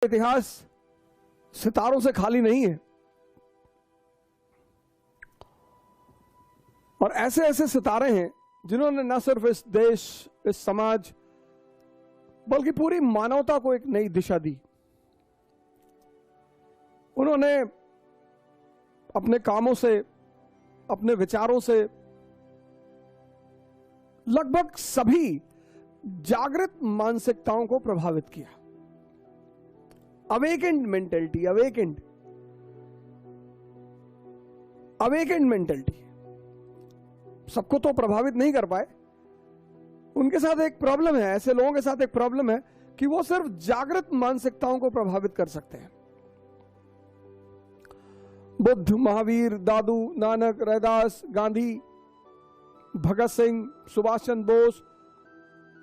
इतिहास सितारों से खाली नहीं है और ऐसे ऐसे सितारे हैं जिन्होंने न सिर्फ इस देश, इस समाज, बल्कि पूरी मानवता को एक नई दिशा दी। उन्होंने अपने कामों से, अपने विचारों से लगभग सभी जागृत मानसिकताओं को प्रभावित किया। अवेकेंड मेंटलिटी, अवेकेंड मेंटलिटी सबको तो प्रभावित नहीं कर पाए। उनके साथ एक प्रॉब्लम है, ऐसे लोगों के साथ एक प्रॉब्लम है कि वो सिर्फ जागृत मानसिकताओं को प्रभावित कर सकते हैं। बुद्ध, महावीर, दादू, नानक, रैदास, गांधी, भगत सिंह, सुभाष चंद्र बोस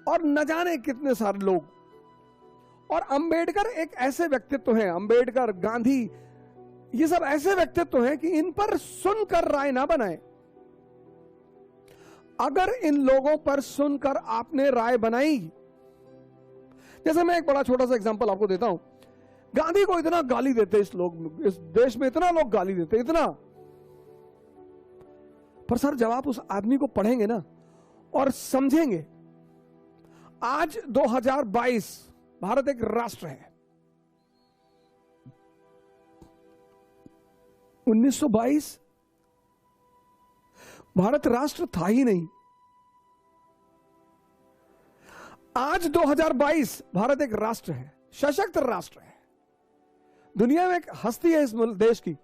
और न जाने कितने सारे लोग, और अंबेडकर एक ऐसे व्यक्तित्व हैं, अंबेडकर, गांधी, ये सब ऐसे व्यक्तित्व हैं कि इन पर सुनकर राय ना बनाएं। अगर इन लोगों पर सुनकर आपने राय बनाई, जैसे मैं एक बड़ा छोटा सा एग्जांपल आपको देता हूं। गांधी को इतना गाली देते इस देश में इतना लोग गाली देते, इतना, पर सर जब आप उस आदमी को पढ़ेंगे ना और समझेंगे, आज 2022 भारत एक राष्ट्र है। 1922 भारत राष्ट्र था ही नहीं। आज 2022 भारत एक राष्ट्र है, सशक्त राष्ट्र है, दुनिया में एक हस्ती है इस देश की।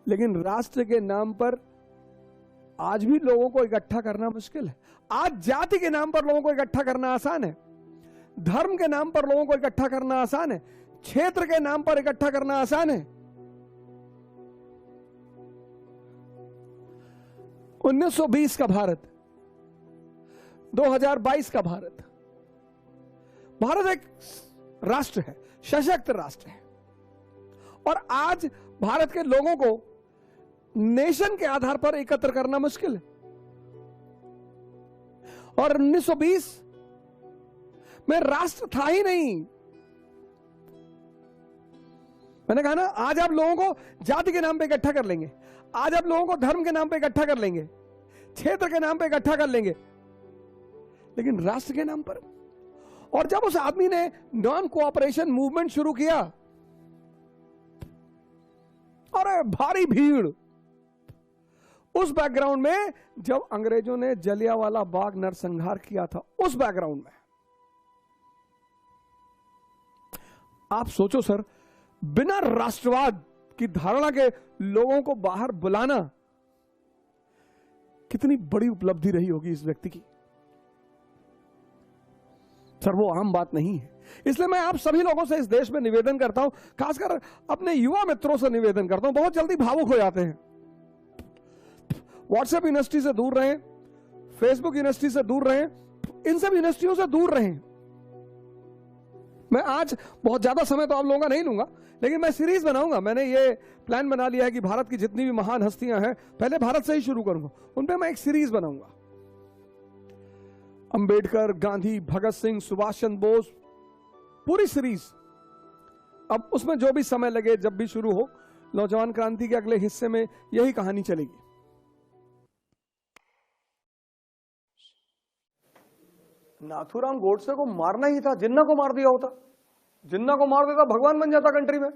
लेकिन राष्ट्र के नाम पर आज भी लोगों को इकट्ठा करना मुश्किल है। आज जाति के नाम पर लोगों को इकट्ठा करना आसान है, धर्म के नाम पर लोगों को इकट्ठा करना आसान है, क्षेत्र के नाम पर इकट्ठा करना आसान है। 1920 का भारत, 2022 का भारत, भारत एक राष्ट्र है, सशक्त राष्ट्र है। और आज भारत के लोगों को नेशन के आधार पर एकत्र करना मुश्किल है। और 1920 में राष्ट्र था ही नहीं। मैंने कहा ना, आज आप लोगों को जाति के नाम पे इकट्ठा कर लेंगे, आज आप लोगों को धर्म के नाम पे इकट्ठा कर लेंगे, क्षेत्र के नाम पे इकट्ठा कर लेंगे, लेकिन राष्ट्र के नाम पर। और जब उस आदमी ने नॉन कोऑपरेशन मूवमेंट शुरू किया, अरे भारी भीड़, उस बैकग्राउंड में जब अंग्रेजों ने जलियांवाला बाग नरसंहार किया था, उस बैकग्राउंड में आप सोचो सर, बिना राष्ट्रवाद की धारणा के लोगों को बाहर बुलाना कितनी बड़ी उपलब्धि रही होगी इस व्यक्ति की। सर वो आम बात नहीं है। इसलिए मैं आप सभी लोगों से इस देश में निवेदन करता हूं, खासकर अपने युवा मित्रों से निवेदन करता हूं, बहुत जल्दी भावुक हो जाते हैं। व्हाट्सएप यूनिवर्सिटी से दूर रहें, फेसबुक यूनिवर्सिटी से दूर रहें, इन सब यूनिवर्सिटियों से दूर रहें। मैं आज बहुत ज्यादा समय तो आप लोगों का नहीं लूंगा, लेकिन मैं सीरीज बनाऊंगा। मैंने ये प्लान बना लिया है कि भारत की जितनी भी महान हस्तियां हैं, पहले भारत से ही शुरू करूंगा, उन पे मैं एक सीरीज बनाऊंगा। अंबेडकर, गांधी, भगत सिंह, सुभाष चंद्र बोस, पूरी सीरीज। अब उसमें जो भी समय लगे, जब भी शुरू हो, नौजवान क्रांति के अगले हिस्से में यही कहानी चलेगी। नाथूराम गोडसे को मारना ही था, जिन्ना को मार दिया होता, जिन्ना को मार देता भगवान बन जाता कंट्री में,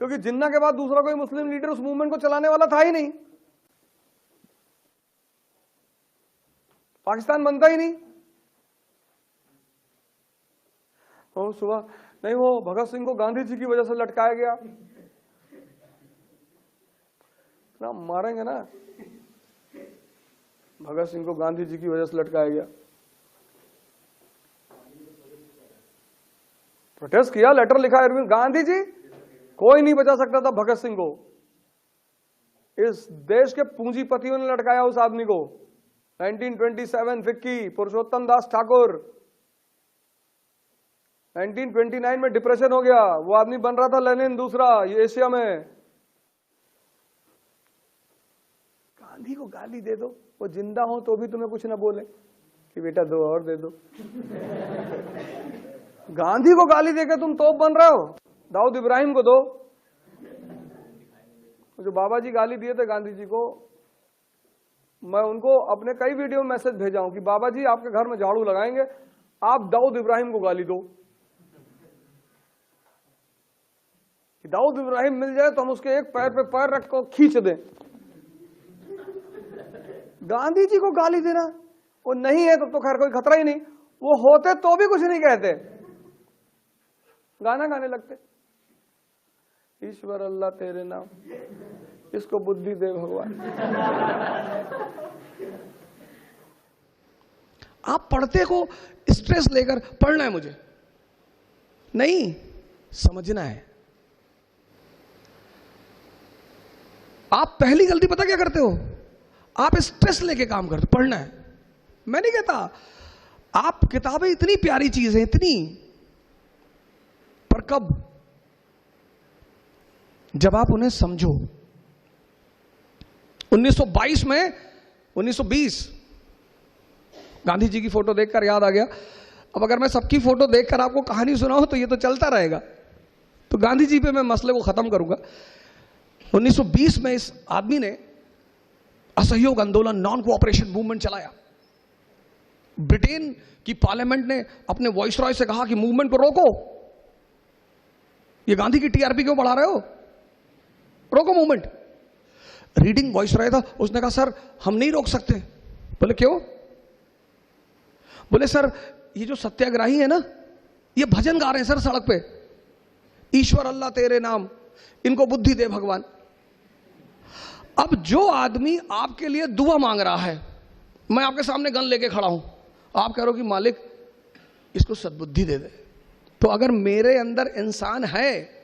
क्योंकि जिन्ना के बाद दूसरा कोई मुस्लिम लीडर उस मूवमेंट को चलाने वाला था ही नहीं, पाकिस्तान बनता ही नहीं। और सुबह नहीं, वो भगत सिंह को गांधी जी की वजह से लटकाया गया, ना मारेंगे ना, भगत सिंह को गांधी जी की वजह से लटकाया गया। प्रोटेस्ट किया, लेटर लिखा अरविंद गांधी जी, कोई नहीं बचा सकता था भगत सिंह को। इस देश के पूंजीपतियों ने लटकाया उस आदमी को। 1927 फिक्की, पुरुषोत्तम दास ठाकुर, 1929 में डिप्रेशन हो गया, वो आदमी बन रहा था लेनिन दूसरा ये एशिया में। गांधी को गाली दे दो, वो जिंदा हो तो भी तुम्हें कुछ ना बोले कि बेटा दो और दे दो। गांधी को गाली देके तुम तोप बन रहे हो, दाऊद इब्राहिम को दो। जो बाबा जी गाली दिए थे गांधी जी को, मैं उनको अपने कई वीडियो में मैसेज भेजा हूं कि बाबा जी आपके घर में झाड़ू लगाएंगे, आप दाऊद इब्राहिम को गाली दो। कि दाऊद इब्राहिम मिल जाए तो हम उसके एक पैर पे पैर रख कर खींच दें। गांधी जी को गाली देना, वो नहीं है तो खैर कोई खतरा ही नहीं, वो होते तो भी कुछ नहीं कहते, गाना गाने लगते। ईश्वर अल्लाह तेरे नाम, इसको बुद्धि दे भगवान। आप पढ़ते को स्ट्रेस लेकर पढ़ना है मुझे नहीं, समझना है। आप पहली गलती पता क्या करते हो, आप स्ट्रेस लेके काम करते, पढ़ना है। मैं नहीं कहता, आप किताबें इतनी प्यारी चीज है, इतनी, पर कब, जब आप उन्हें समझो। 1922 में 1920 गांधी जी की फोटो देखकर याद आ गया। अब अगर मैं सबकी फोटो देखकर आपको कहानी सुनाऊं तो ये तो चलता रहेगा, तो गांधी जी पे मैं मसले को खत्म करूंगा। 1920 में इस आदमी ने असहयोग आंदोलन, नॉन कोऑपरेशन मूवमेंट चलाया। ब्रिटेन की पार्लियामेंट ने अपने वॉइसरॉय से कहा कि मूवमेंट को रोको, ये गांधी की टीआरपी क्यों बढ़ा रहे हो, रोको मूवमेंट। रीडिंग वॉइसरॉय था, उसने कहा सर हम नहीं रोक सकते। बोले क्यों? बोले सर ये जो सत्याग्रही है ना, ये भजन गा रहे हैं सर सड़क पे, ईश्वर अल्लाह तेरे नाम, इनको बुद्धि दे भगवान। अब जो आदमी आपके लिए दुआ मांग रहा है, मैं आपके सामने गन लेके खड़ा हूं, आप कह रहे हो कि मालिक इसको सद्बुद्धि दे दे, तो अगर मेरे अंदर इंसान है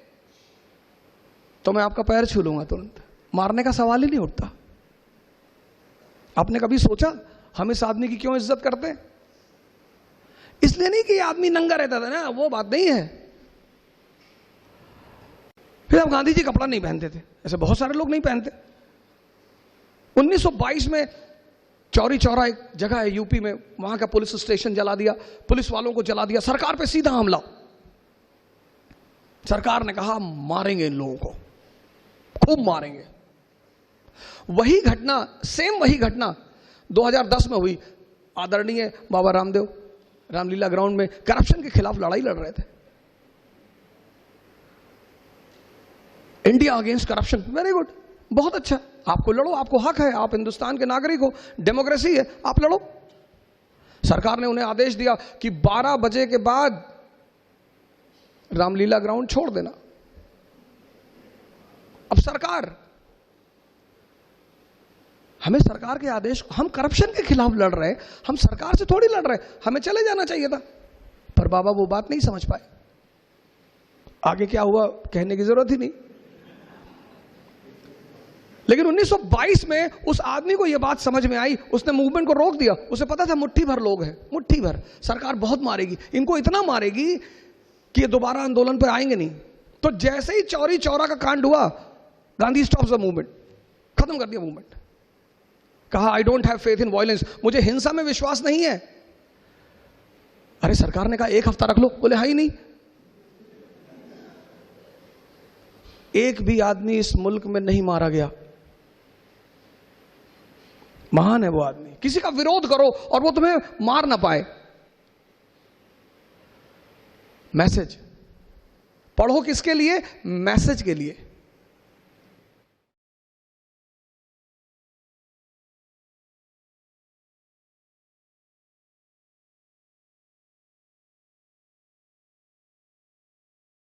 तो मैं आपका पैर छू लूंगा तुरंत, मारने का सवाल ही नहीं उठता। आपने कभी सोचा हम इस आदमी की क्यों इज्जत करते हैं? इसलिए नहीं कि ये आदमी नंगा रहता था ना, वो बात नहीं है। फिर अब गांधी जी कपड़ा नहीं पहनते थे, ऐसे बहुत सारे लोग नहीं पहनते। 1922 में चौरी चौरा एक जगह है यूपी में, वहां का पुलिस स्टेशन जला दिया, पुलिस वालों को जला दिया, सरकार पे सीधा हमला। सरकार ने कहा मारेंगे इन लोगों को, खूब मारेंगे। वही घटना, सेम वही घटना 2010 में हुई। आदरणीय बाबा रामदेव रामलीला ग्राउंड में करप्शन के खिलाफ लड़ाई लड़ रहे थे। India against corruption, very good, बहुत अच्छा, आपको लड़ो, आपको हक है, आप हिंदुस्तान के नागरिक हो, डेमोक्रेसी है, आप लड़ो। सरकार ने उन्हें आदेश दिया कि 12 बजे के बाद रामलीला ग्राउंड छोड़ देना। अब सरकार, हमें सरकार के आदेश, हम करप्शन के खिलाफ लड़ रहे हैं, हम सरकार से थोड़ी लड़ रहे हैं, हमें चले जाना चाहिए था, पर बाबा वो बात नहीं समझ पाए। आगे क्या हुआ कहने की जरूरत ही नहीं। लेकिन 1922 में उस आदमी को यह बात समझ में आई, उसने मूवमेंट को रोक दिया। उसे पता था मुट्ठी भर लोग हैं, मुट्ठी भर, सरकार बहुत मारेगी, इनको इतना मारेगी कि ये दोबारा आंदोलन पर आएंगे नहीं। तो जैसे ही चौरी चौरा का कांड हुआ, गांधी स्टॉप्स द मूवमेंट, खत्म कर दिया मूवमेंट। कहा I don't have faith in violence, मुझे हिंसा में विश्वास नहीं है। अरे सरकार ने कहा 1 हफ्ता रख लो, बोले हाँ ही नहीं। एक भी आदमी इस मुल्क में नहीं मारा गया, महान है वो आदमी। किसी का विरोध करो और वो तुम्हें मार ना पाए। मैसेज पढ़ो, किसके लिए? मैसेज के लिए।